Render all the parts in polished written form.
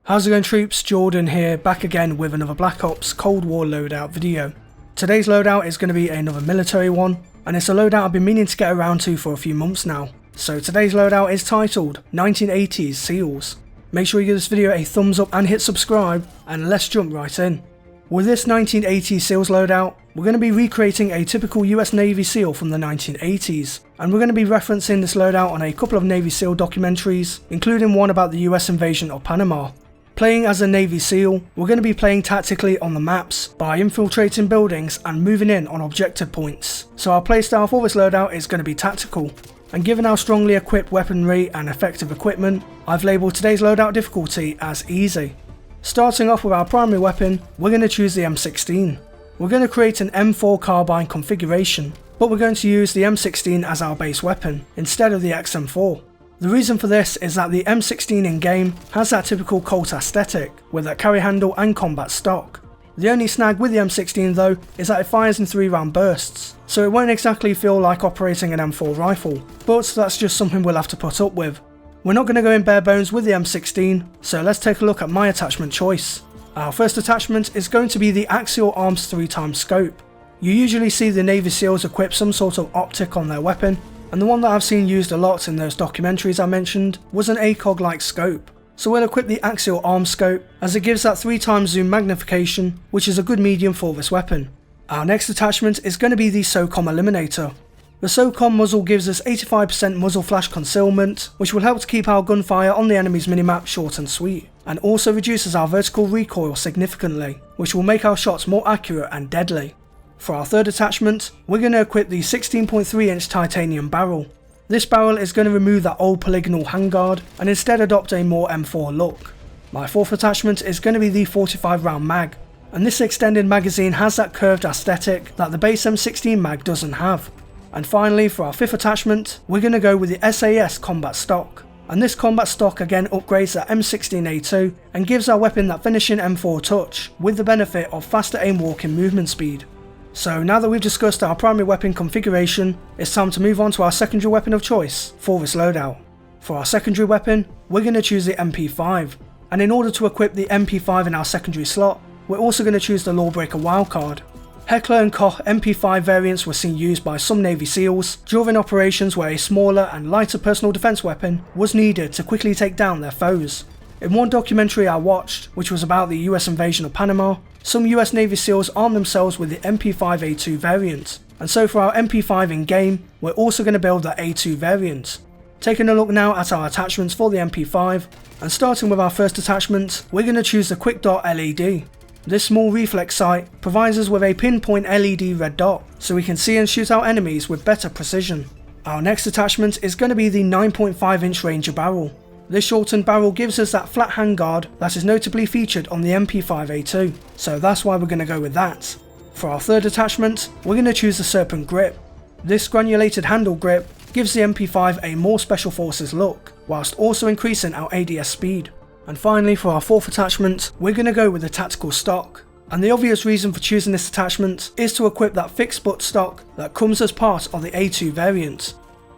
How's it going, troops? Jordan here, back again with another Black Ops Cold War loadout video. Today's loadout is going to be another military one, and it's a loadout I've been meaning to get around to for a few months now. So today's loadout is titled 1980s SEALs. Make sure you give this video a thumbs up and hit subscribe, and let's jump right in. With this 1980s SEALs loadout, we're going to be recreating a typical US Navy SEAL from the 1980s, and we're going to be referencing this loadout on a couple of Navy SEAL documentaries, including one about the US invasion of Panama. Playing as a Navy SEAL, we're going to be playing tactically on the maps by infiltrating buildings and moving in on objective points. So our playstyle for this loadout is going to be tactical. And given our strongly equipped weaponry and effective equipment, I've labelled today's loadout difficulty as easy. Starting off with our primary weapon, we're going to choose the M16. We're going to create an M4 carbine configuration, but we're going to use the M16 as our base weapon instead of the XM4. The reason for this is that the M16 in game has that typical Colt aesthetic with that carry handle and combat stock. The only snag with the M16 though is that it fires in 3-round bursts, so it won't exactly feel like operating an M4 rifle, but that's just something we'll have to put up with. We're not going to go in bare bones with the M16, so let's take a look at my attachment choice. Our first attachment is going to be the Axial Arms 3x scope. You usually see the Navy SEALs equip some sort of optic on their weapon, and the one that I've seen used a lot in those documentaries I mentioned was an ACOG like scope. So we'll equip the Axial Arms scope as it gives that 3x zoom magnification, which is a good medium for this weapon. Our next attachment is going to be the SOCOM Eliminator. The SOCOM muzzle gives us 85% muzzle flash concealment, which will help to keep our gunfire on the enemy's minimap short and sweet, and also reduces our vertical recoil significantly, which will make our shots more accurate and deadly. For our third attachment, we're going to equip the 16.3-inch titanium barrel. This barrel is going to remove that old polygonal handguard and instead adopt a more M4 look. My fourth attachment is going to be the 45-round mag, and this extended magazine has that curved aesthetic that the base M16 mag doesn't have. And finally, for our fifth attachment, we're going to go with the SAS combat stock. And this combat stock again upgrades that M16A2 and gives our weapon that finishing M4 touch, with the benefit of faster aim walking movement speed. So now that we've discussed our primary weapon configuration, it's time to move on to our secondary weapon of choice for this loadout. For our secondary weapon, we're going to choose the MP5, and in order to equip the MP5 in our secondary slot, we're also going to choose the Lawbreaker wildcard. Heckler & Koch MP5 variants were seen used by some Navy SEALs during operations where a smaller and lighter personal defense weapon was needed to quickly take down their foes. In one documentary I watched, which was about the US invasion of Panama, some US Navy SEALs armed themselves with the MP5A2 variant, and so for our MP5 in game, we're also going to build the A2 variant. Taking a look now at our attachments for the MP5, and starting with our first attachment, we're going to choose the Quick Dot LED. This small reflex sight provides us with a pinpoint LED red dot, so we can see and shoot our enemies with better precision. Our next attachment is going to be the 9.5-inch Ranger barrel. This shortened barrel gives us that flat handguard that is notably featured on the MP5A2, so that's why we're going to go with that. For our third attachment, we're going to choose the Serpent grip. This granulated handle grip gives the MP5 a more special forces look, whilst also increasing our ADS speed. And finally, for our fourth attachment, we're going to go with the tactical stock. And the obvious reason for choosing this attachment is to equip that fixed butt stock that comes as part of the A2 variant.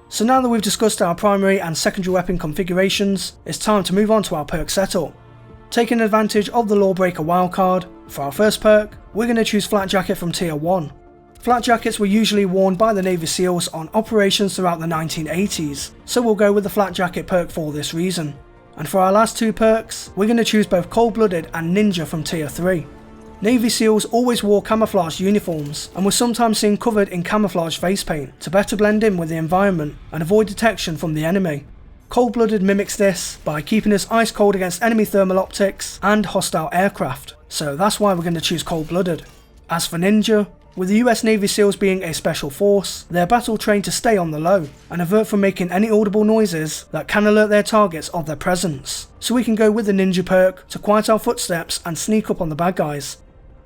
So now that we've discussed our primary and secondary weapon configurations, it's time to move on to our perk setup. Taking advantage of the Lawbreaker wildcard, for our first perk, we're going to choose Flat Jacket from Tier 1. Flat jackets were usually worn by the Navy SEALs on operations throughout the 1980s, so we'll go with the Flat Jacket perk for this reason. And for our last two perks, we're going to choose both Cold-Blooded and Ninja from Tier 3. Navy SEALs always wore camouflage uniforms and were sometimes seen covered in camouflage face paint to better blend in with the environment and avoid detection from the enemy. Cold-Blooded mimics this by keeping us ice cold against enemy thermal optics and hostile aircraft, so that's why we're going to choose Cold-Blooded. As for Ninja, with the US Navy SEALs being a special force, they're battle trained to stay on the low and avert from making any audible noises that can alert their targets of their presence, so we can go with the Ninja perk to quiet our footsteps and sneak up on the bad guys.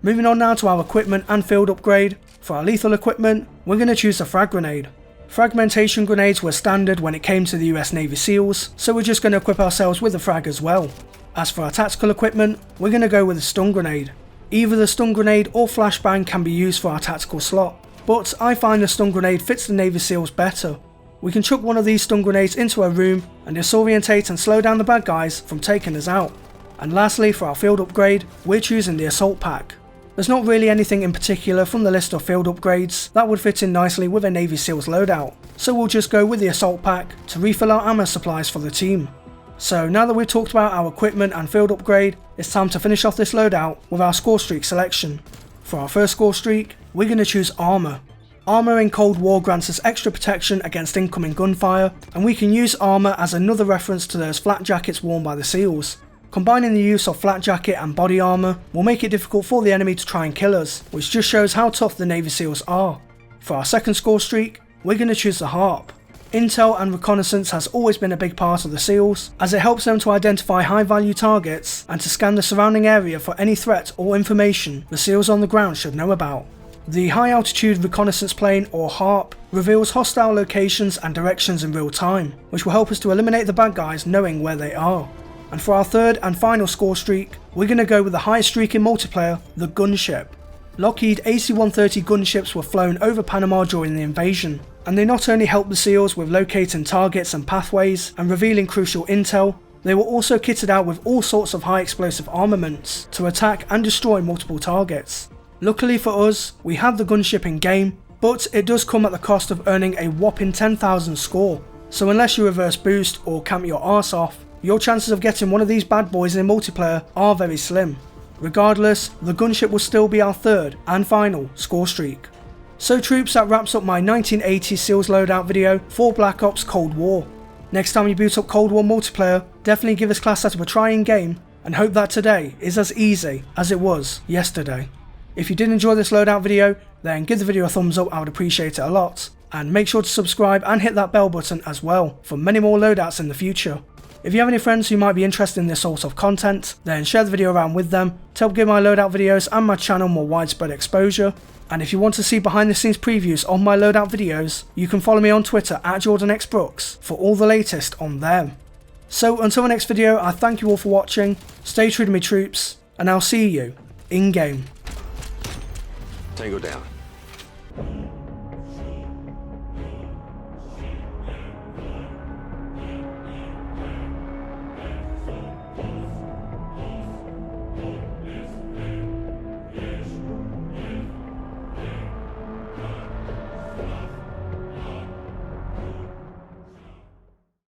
Moving on now to our equipment and field upgrade. For our lethal equipment, we're going to choose the frag grenade. Fragmentation grenades were standard when it came to the US Navy SEALs, so we're just going to equip ourselves with the frag as well. As for our tactical equipment, we're going to go with the stun grenade. Either the stun grenade or flashbang can be used for our tactical slot, but I find the stun grenade fits the Navy SEALs better. We can chuck one of these stun grenades into a room and disorientate and slow down the bad guys from taking us out. And lastly, for our field upgrade, we're choosing the Assault Pack. There's not really anything in particular from the list of field upgrades that would fit in nicely with a Navy SEALs loadout, so we'll just go with the Assault Pack to refill our ammo supplies for the team. So now that we've talked about our equipment and field upgrade, it's time to finish off this loadout with our score streak selection. For our first score streak, we're going to choose Armour. Armour in Cold War grants us extra protection against incoming gunfire, and we can use armour as another reference to those flat jackets worn by the SEALs. Combining the use of flat jacket and body armour will make it difficult for the enemy to try and kill us, which just shows how tough the Navy SEALs are. For our second score streak, we're going to choose the Harp. Intel and reconnaissance has always been a big part of the SEALs, as it helps them to identify high value targets and to scan the surrounding area for any threat or information the SEALs on the ground should know about. The High Altitude Reconnaissance Plane, or HARP, reveals hostile locations and directions in real time, which will help us to eliminate the bad guys knowing where they are. And for our third and final score streak, we're going to go with the highest streak in multiplayer, the Gunship. Lockheed AC-130 gunships were flown over Panama during the invasion, and they not only helped the SEALs with locating targets and pathways and revealing crucial intel, they were also kitted out with all sorts of high explosive armaments to attack and destroy multiple targets. Luckily for us, we had the gunship in game, but it does come at the cost of earning a whopping 10,000 score, so unless you reverse boost or camp your arse off, your chances of getting one of these bad boys in multiplayer are very slim. Regardless, the gunship will still be our third and final score streak. So troops, that wraps up my 1980 SEALs loadout video for Black Ops Cold War. Next time you boot up Cold War multiplayer, definitely give this class setup a try in game, and hope that today is as easy as it was yesterday. If you did enjoy this loadout video, then give the video a thumbs up, I would appreciate it a lot, and make sure to subscribe and hit that bell button as well for many more loadouts in the future. If you have any friends who might be interested in this sort of content, then share the video around with them to help give my loadout videos and my channel more widespread exposure. And if you want to see behind the scenes previews of my loadout videos, you can follow me on Twitter at jordanxbrookes for all the latest on them. So until the next video, I thank you all for watching, stay true to me troops, and I'll see you in game. Tango down.